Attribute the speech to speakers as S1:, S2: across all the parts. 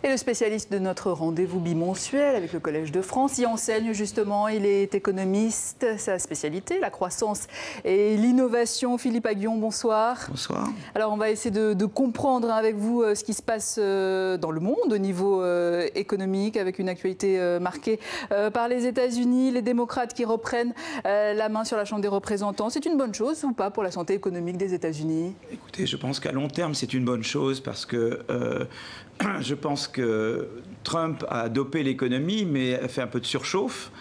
S1: Et le spécialiste de notre rendez-vous bimensuel avec le Collège de France y enseigne justement, il est économiste, sa spécialité, la croissance et l'innovation. Philippe Aghion, bonsoir.
S2: Bonsoir.
S1: Alors on va essayer de comprendre avec vous ce qui se passe dans le monde au niveau économique, avec une actualité marquée par les États-Unis, les démocrates qui reprennent la main sur la Chambre des représentants. C'est une bonne chose ou pas pour la santé économique des États-Unis?
S2: Écoutez, je pense qu'à long terme, c'est une bonne chose parce que je pense que Trump a dopé l'économie, mais a fait un peu de surchauffe.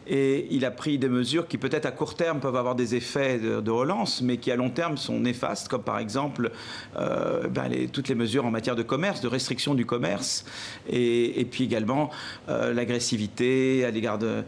S2: Et il a pris des mesures qui peut-être à court terme peuvent avoir des effets de relance, mais qui à long terme sont néfastes, comme par exemple toutes les mesures en matière de commerce, de restriction du commerce, et puis également l'agressivité à l'égard de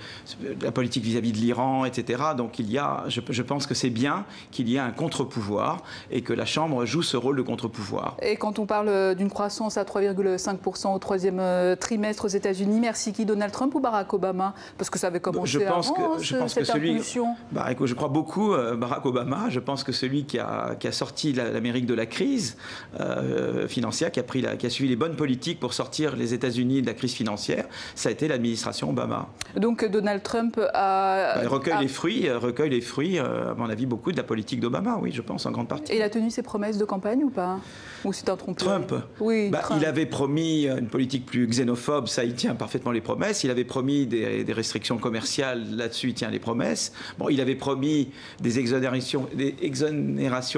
S2: la politique vis-à-vis de l'Iran, etc. Donc je pense que c'est bien qu'il y ait un contre-pouvoir et que la Chambre joue ce rôle de contre-pouvoir.
S1: Et quand on parle d'une croissance à 3,5% au troisième trimestre aux États-Unis, merci qui, Donald Trump ou Barack Obama? Parce que ça avait commencé.
S2: Je pense que celui, je crois beaucoup Barack Obama. Je pense que celui qui a sorti l'Amérique de la crise financière, qui a suivi les bonnes politiques pour sortir les États-Unis de la crise financière, ça a été l'administration Obama.
S1: Donc Donald Trump
S2: recueille les fruits, à mon avis, beaucoup de la politique d'Obama, oui, je pense, en grande partie.
S1: Et il a tenu ses promesses de campagne ou pas? Ou c'est un trompe-l'œil?
S2: Trump,
S1: oui, Trump.
S2: Il avait promis une politique plus xénophobe, ça il tient parfaitement les promesses. Il avait promis des restrictions commerciales, là-dessus il tient les promesses. Bon, il avait promis des exonérations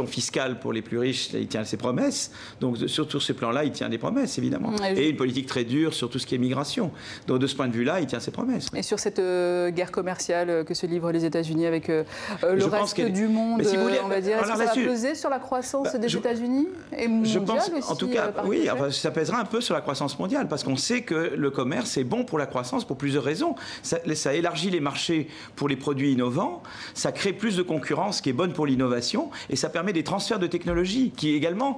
S2: fiscales pour les plus riches, là, il tient ses promesses. Donc sur tous ces plans-là, il tient des promesses, évidemment. Et une politique très dure sur tout ce qui est migration. Donc de ce point de vue-là, il tient ses promesses.
S1: Et sur cette guerre commerciale que se livrent les États-Unis avec le reste du monde, si vous voulez, on va dire, est-ce que ça va peser sur la croissance des États-Unis et mondiale? Je pense,
S2: aussi, en tout cas, oui, ça pèsera un peu sur la croissance mondiale, parce qu'on sait que le commerce est bon pour la croissance pour plusieurs raisons. Ça élargit les marchés pour les produits innovants, ça crée plus de concurrence qui est bonne pour l'innovation, et ça permet des transferts de technologie qui également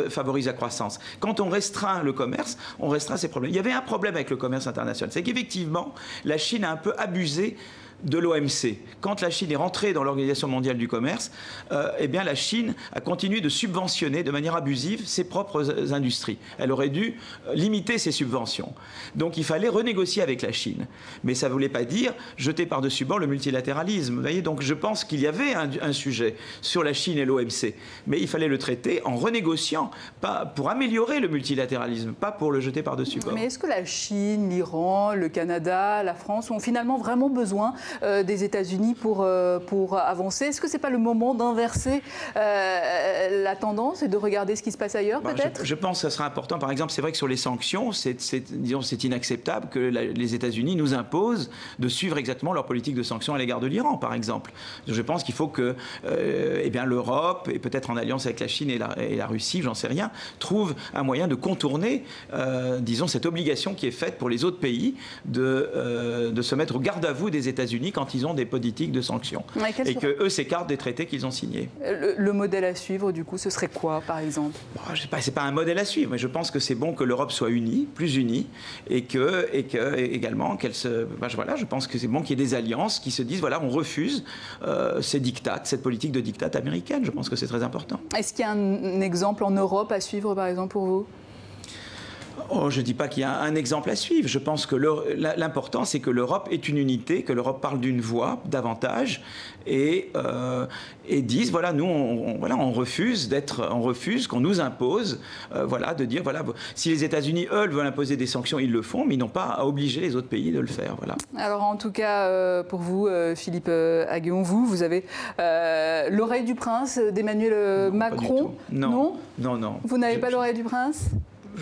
S2: favorisent la croissance. Quand on restreint le commerce, on restreint ces problèmes. Il y avait un problème avec le commerce international, c'est qu'effectivement, la Chine a un peu abusé de l'OMC. Quand la Chine est rentrée dans l'Organisation mondiale du commerce, eh bien la Chine a continué de subventionner de manière abusive ses propres industries. Elle aurait dû limiter ses subventions. Donc il fallait renégocier avec la Chine. Mais ça ne voulait pas dire jeter par-dessus bord le multilatéralisme. Vous voyez, donc je pense qu'il y avait un sujet sur la Chine et l'OMC. Mais il fallait le traiter en renégociant, pas pour améliorer le multilatéralisme, pas pour le jeter par-dessus bord.
S1: Mais est-ce que la Chine, l'Iran, le Canada, la France ont finalement vraiment besoin des États-Unis pour avancer? Est-ce que ce n'est pas le moment d'inverser la tendance et de regarder ce qui se passe ailleurs, peut-être?
S2: Je pense que ça sera important. Par exemple, c'est vrai que sur les sanctions, c'est inacceptable que les États-Unis nous imposent de suivre exactement leur politique de sanctions à l'égard de l'Iran, par exemple. Je pense qu'il faut que l'Europe, et peut-être en alliance avec la Chine et la Russie, j'en sais rien, trouve un moyen de contourner, cette obligation qui est faite pour les autres pays de se mettre au garde-à-vous des États-Unis quand ils ont des politiques de sanctions et qu'eux s'écartent des traités qu'ils ont signés.
S1: Le modèle à suivre, du coup, ce serait quoi, par exemple?
S2: Je sais pas, c'est pas un modèle à suivre, mais je pense que c'est bon que l'Europe soit unie, plus unie, et également qu'elle se... je pense que c'est bon qu'il y ait des alliances qui se disent, voilà, on refuse ces dictats, cette politique de diktat américaine. Je pense que c'est très important.
S1: Est-ce qu'il y a un exemple en Europe à suivre, par exemple, pour vous?
S2: Je ne dis pas qu'il y a un exemple à suivre. Je pense que l'important, c'est que l'Europe est une unité, que l'Europe parle d'une voix davantage et dise, voilà, nous, on refuse qu'on nous impose, de dire, voilà, si les États-Unis, eux, veulent imposer des sanctions, ils le font, mais ils n'ont pas à obliger les autres pays de le faire. Voilà.
S1: Alors, en tout cas, pour vous, Philippe Aghion, vous avez l'oreille du prince d'Emmanuel Macron?
S2: Non.
S1: Vous n'avez pas l'oreille du prince?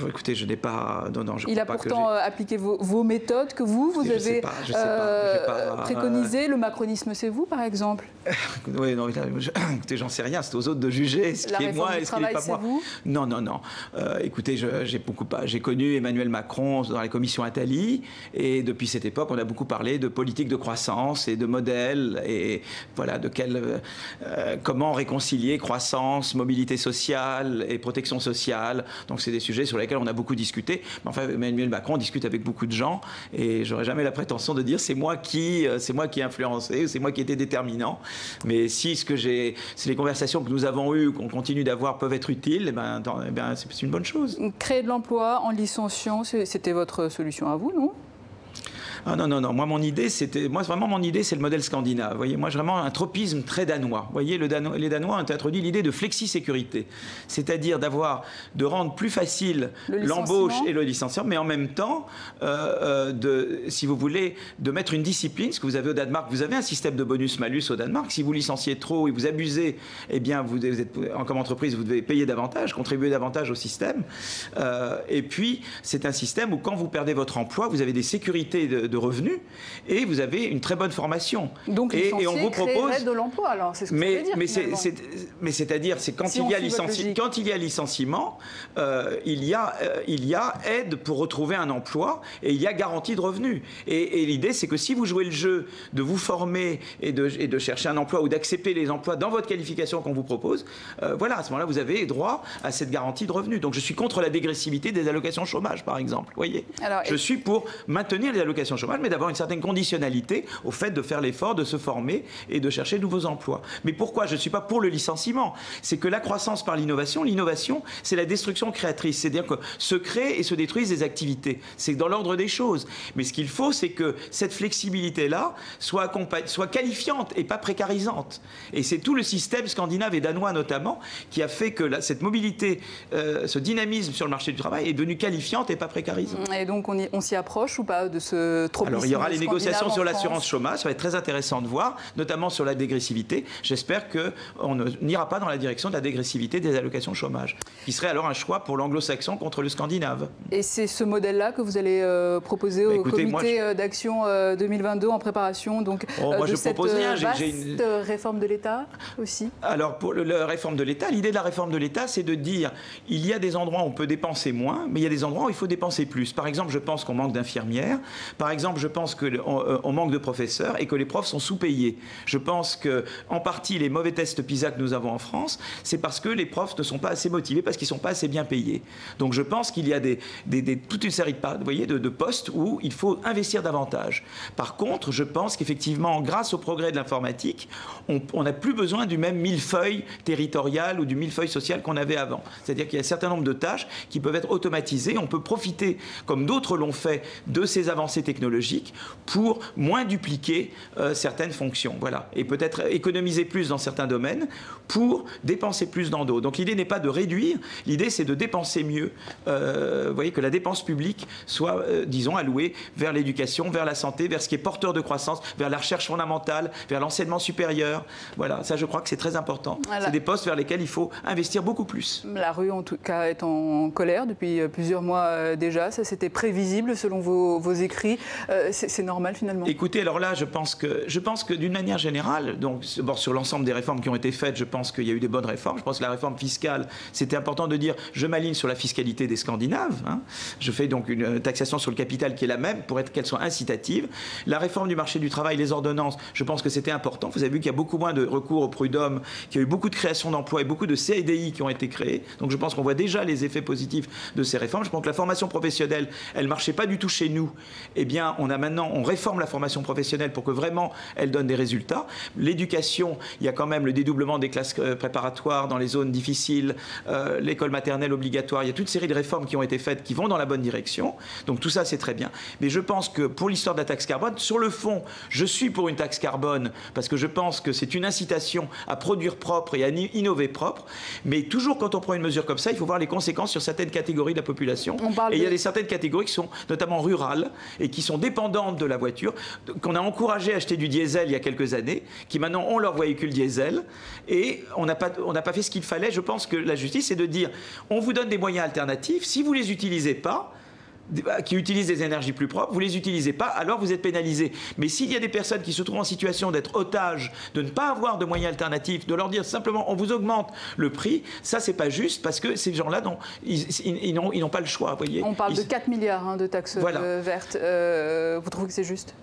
S2: Écoutez, je n'ai pas...
S1: Il a pourtant appliqué vos méthodes que vous avez préconisées. Le macronisme, c'est vous, par exemple?
S2: Oui, non, écoutez, j'en sais rien. C'est aux autres de juger ce qui est moi et ce qui n'est pas moi.
S1: Vous
S2: non. Écoutez, j'ai connu Emmanuel Macron dans la commission Attali, et depuis cette époque, on a beaucoup parlé de politique de croissance et de modèles, et voilà, comment réconcilier croissance, mobilité sociale et protection sociale. Donc, c'est des sujets sur lesquelles on a beaucoup discuté. Mais enfin, Emmanuel Macron discute avec beaucoup de gens et j'aurais jamais la prétention de dire c'est moi qui ai influencé, c'est moi qui étais déterminant. Mais si c'est les conversations que nous avons eues, qu'on continue d'avoir, peuvent être utiles, c'est une bonne chose.
S1: Créer de l'emploi en licenciant, c'était votre solution à vous, non ?
S2: Ah non, moi mon idée c'est le modèle scandinave. Vous voyez, moi vraiment un tropisme très danois. Vous voyez, les Danois ont introduit l'idée de flexi-sécurité, c'est-à-dire de rendre plus facile l'embauche et le licenciement, mais en même temps, si vous voulez, de mettre une discipline, ce que vous avez au Danemark. Vous avez un système de bonus-malus au Danemark. Si vous licenciez trop et vous abusez, eh bien vous êtes, comme entreprise, vous devez payer davantage, contribuer davantage au système. Et puis, c'est un système où quand vous perdez votre emploi, vous avez des sécurités de revenus et vous avez une très bonne formation.
S1: Donc et on vous propose de l'emploi, alors c'est ce que ça veut dire.
S2: Mais c'est-à-dire, c'est quand il y a licenciement, il y a aide pour retrouver un emploi et il y a garantie de revenus. Et l'idée, c'est que si vous jouez le jeu de vous former et de chercher un emploi ou d'accepter les emplois dans votre qualification qu'on vous propose, voilà, à ce moment-là, vous avez droit à cette garantie de revenus. Donc je suis contre la dégressivité des allocations chômage, par exemple. Voyez, je suis pour maintenir les allocations chômage, mais d'avoir une certaine conditionnalité au fait de faire l'effort de se former et de chercher de nouveaux emplois. Mais pourquoi je ne suis pas pour le licenciement? C'est que la croissance par l'innovation, c'est la destruction créatrice. C'est-à-dire que se créent et se détruisent des activités. C'est dans l'ordre des choses. Mais ce qu'il faut, c'est que cette flexibilité-là soit qualifiante et pas précarisante. Et c'est tout le système scandinave et danois notamment qui a fait que cette mobilité, ce dynamisme sur le marché du travail est devenu qualifiante et pas précarisante.
S1: Et donc on s'y approche ou pas de ce tropisme?
S2: Alors il y aura les négociations sur l'assurance chômage, ça va être très intéressant de voir, notamment sur la dégressivité. J'espère qu'on n'ira pas dans la direction de la dégressivité des allocations chômage, qui serait alors un choix pour l'anglo-saxon contre le scandinave.
S1: Et c'est ce modèle-là que vous allez proposer au comité d'action 2022 en préparation de cette vaste réforme de l'État aussi?
S2: Alors pour la réforme de l'État, l'idée de la réforme de l'État, c'est de dire il y a des endroits où on peut dépenser moins, mais il y a des endroits où il faut dépenser plus. Par exemple, je pense qu'on manque d'infirmières. Par exemple, je pense qu'on manque de professeurs et que les profs sont sous-payés. Je pense qu'en partie, les mauvais tests PISA que nous avons en France, c'est parce que les profs ne sont pas assez motivés, parce qu'ils ne sont pas assez bien payés. Donc je pense qu'il y a toute une série de postes où il faut investir davantage. Par contre, je pense qu'effectivement, grâce au progrès de l'informatique, on n'a plus besoin du même millefeuille territorial ou du millefeuille social qu'on avait avant. C'est-à-dire qu'il y a un certain nombre de tâches qui peuvent être automatisées. On peut profiter, comme d'autres l'ont fait, de ces avancées technologiques pour moins dupliquer certaines fonctions. Voilà. Et peut-être économiser plus dans certains domaines pour dépenser plus dans d'autres. Donc l'idée n'est pas de réduire, l'idée c'est de dépenser mieux. Vous voyez, que la dépense publique soit, disons, allouée vers l'éducation, vers la santé, vers ce qui est porteur de croissance, vers la recherche fondamentale, vers l'enseignement supérieur. Voilà, ça je crois que c'est très important. Voilà. C'est des postes vers lesquels il faut investir beaucoup plus.
S1: La rue en tout cas est en colère depuis plusieurs mois déjà, ça c'était prévisible selon vos écrits. C'est normal finalement?
S2: Écoutez, alors là je pense que d'une manière générale, donc sur l'ensemble des réformes qui ont été faites, je pense qu'il y a eu des bonnes réformes. Je pense que la réforme fiscale, c'était important de dire, je m'aligne sur la fiscalité des Scandinaves. Je fais donc une taxation sur le capital qui est la même pour qu'elle soit incitative. La réforme du marché du travail, les ordonnances, je pense que c'était important. Vous avez vu qu'il y a beaucoup moins de recours au prud'homme, qu'il y a eu beaucoup de création d'emplois et beaucoup de CDI qui ont été créés. Donc je pense qu'on voit déjà les effets positifs de ces réformes. Je pense que la formation professionnelle, elle ne marchait pas du tout chez nous. Eh bien, on réforme la formation professionnelle pour que vraiment elle donne des résultats. L'éducation, il y a quand même le dédoublement des classes préparatoires dans les zones difficiles, l'école maternelle obligatoire. Il y a toute une série de réformes qui ont été faites qui vont dans la bonne direction. Donc tout ça, c'est très bien. Mais je pense que pour l'histoire de la taxe carbone, sur le fond, je suis pour une taxe carbone parce que je pense que c'est une incitation à produire propre et à innover propre. Mais toujours quand on prend une mesure comme ça, il faut voir les conséquences sur certaines catégories de la population. Et il y a certaines catégories qui sont notamment rurales et qui sont dépendantes de la voiture, qu'on a encouragé à acheter du diesel il y a quelques années, qui maintenant ont leur véhicule diesel. Et on n'a pas fait ce qu'il fallait. Je pense que la justice, c'est de dire, on vous donne des moyens alternatifs. Si vous ne les utilisez pas, qui utilisent des énergies plus propres, vous ne les utilisez pas, alors vous êtes pénalisé. Mais s'il y a des personnes qui se trouvent en situation d'être otages, de ne pas avoir de moyens alternatifs, de leur dire simplement on vous augmente le prix, ça c'est pas juste parce que ces gens-là, ils n'ont pas le choix. Vous voyez.
S1: On parle de 4 milliards de taxes vertes. Vous trouvez que c'est juste ?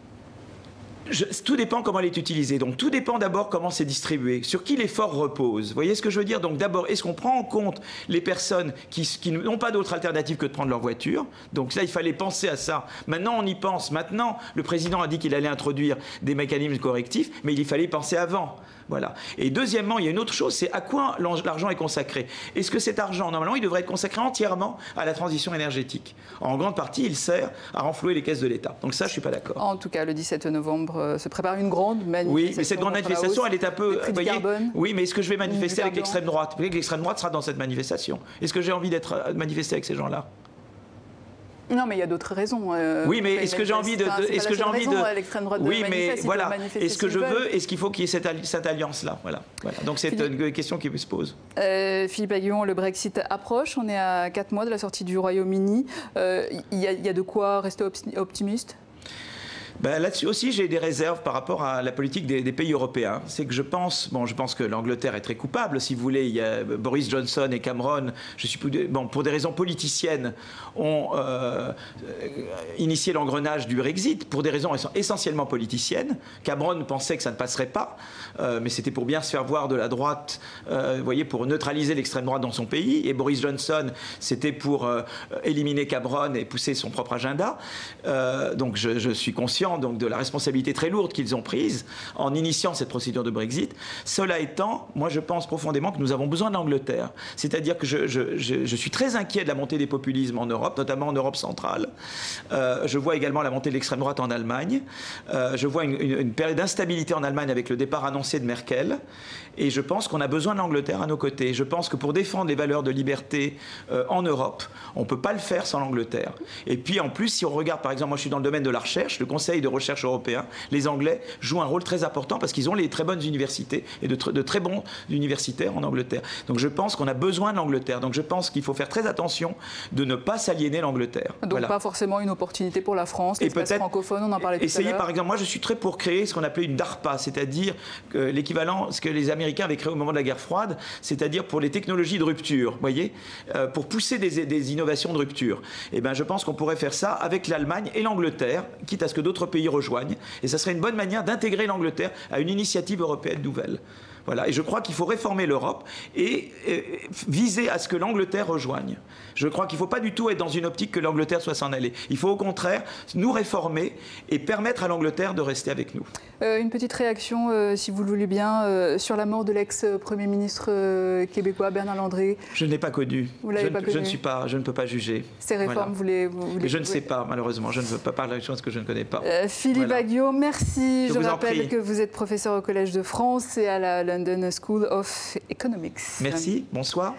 S2: Tout dépend comment elle est utilisée. Donc tout dépend d'abord comment c'est distribué, sur qui l'effort repose. Vous voyez ce que je veux dire? Donc d'abord, est-ce qu'on prend en compte les personnes qui n'ont pas d'autre alternative que de prendre leur voiture? Donc là, il fallait penser à ça. Maintenant, on y pense. Maintenant, le président a dit qu'il allait introduire des mécanismes correctifs, mais il y fallait penser avant. Voilà. Et deuxièmement, il y a une autre chose, c'est à quoi l'argent est consacré. Est-ce que cet argent, normalement, il devrait être consacré entièrement à la transition énergétique? En grande partie, il sert à renflouer les caisses de l'État. Donc ça, je ne suis pas d'accord.
S1: En tout cas, le 17 novembre se prépare une grande manifestation.
S2: Oui, mais cette grande manifestation, elle est un peu...
S1: Vous voyez,
S2: oui, mais est-ce que je vais manifester avec l'extrême droite? Vous voyez que l'extrême droite sera dans cette manifestation. Est-ce que j'ai envie d'être manifester avec ces gens-là?
S1: Non, mais il y a d'autres raisons.
S2: Oui, mais est-ce que j'ai envie de... Est-ce que j'ai envie de... Oui, mais voilà. Est-ce que je veux... Est-ce qu'il faut qu'il y ait cette alliance-là? Voilà. Donc c'est une question qui se pose.
S1: Philippe Aghion, le Brexit approche. On est à 4 mois de la sortie du Royaume-Uni. Il y a de quoi rester optimiste?
S2: Là-dessus aussi, j'ai des réserves par rapport à la politique des pays européens. C'est que je pense que l'Angleterre est très coupable, si vous voulez. Il y a Boris Johnson et Cameron, pour des raisons politiciennes, ont initié l'engrenage du Brexit pour des raisons essentiellement politiciennes. Cameron pensait que ça ne passerait pas, mais c'était pour bien se faire voir de la droite, vous voyez, pour neutraliser l'extrême droite dans son pays. Et Boris Johnson, c'était pour éliminer Cameron et pousser son propre agenda. Donc je suis conscient donc de la responsabilité très lourde qu'ils ont prise en initiant cette procédure de Brexit. Cela étant, moi je pense profondément que nous avons besoin de l'Angleterre. C'est-à-dire que je suis très inquiet de la montée des populismes en Europe, notamment en Europe centrale. Je vois également la montée de l'extrême droite en Allemagne. Je vois une période d'instabilité en Allemagne avec le départ annoncé de Merkel. Et je pense qu'on a besoin de l'Angleterre à nos côtés. Je pense que pour défendre les valeurs de liberté en Europe, on ne peut pas le faire sans l'Angleterre. Et puis en plus, si on regarde, par exemple, moi je suis dans le domaine de la recherche, le Conseil de recherche européen, les Anglais jouent un rôle très important parce qu'ils ont les très bonnes universités et de très bons universitaires en Angleterre. Donc je pense qu'on a besoin de l'Angleterre. Donc je pense qu'il faut faire très attention de ne pas s'aliéner l'Angleterre.
S1: Donc
S2: voilà.
S1: Pas forcément une opportunité pour la France, l'espace francophone, on en parlait tout à l'heure.
S2: Par exemple, moi je suis très pour créer ce qu'on appelait une DARPA, c'est-à-dire l'équivalent, ce que les Américains avaient créé au moment de la guerre froide, c'est-à-dire pour les technologies de rupture, voyez, pour pousser des innovations de rupture. Et ben je pense qu'on pourrait faire ça avec l'Allemagne et l'Angleterre, quitte à ce que d'autres pays rejoignent. Et ça serait une bonne manière d'intégrer l'Angleterre à une initiative européenne nouvelle. Voilà. Et je crois qu'il faut réformer l'Europe et viser à ce que l'Angleterre rejoigne. Je crois qu'il ne faut pas du tout être dans une optique que l'Angleterre soit s'en aller. Il faut au contraire nous réformer et permettre à l'Angleterre de rester avec nous.
S1: Une petite réaction, si vous le voulez bien, sur la mort de l'ex-premier ministre québécois Bernard Landry.
S2: Je ne l'ai pas connu.
S1: Vous l'avez pas connu.
S2: Je ne peux pas juger.
S1: Ces réformes,
S2: voilà.
S1: vous
S2: je ne sais pas, malheureusement. Je ne veux pas parler de choses que je ne connais pas.
S1: Philippe Aghion, merci. Je rappelle
S2: prie.
S1: que vous êtes professeur au Collège de France et à la London School of Economics.
S2: Merci, bonsoir.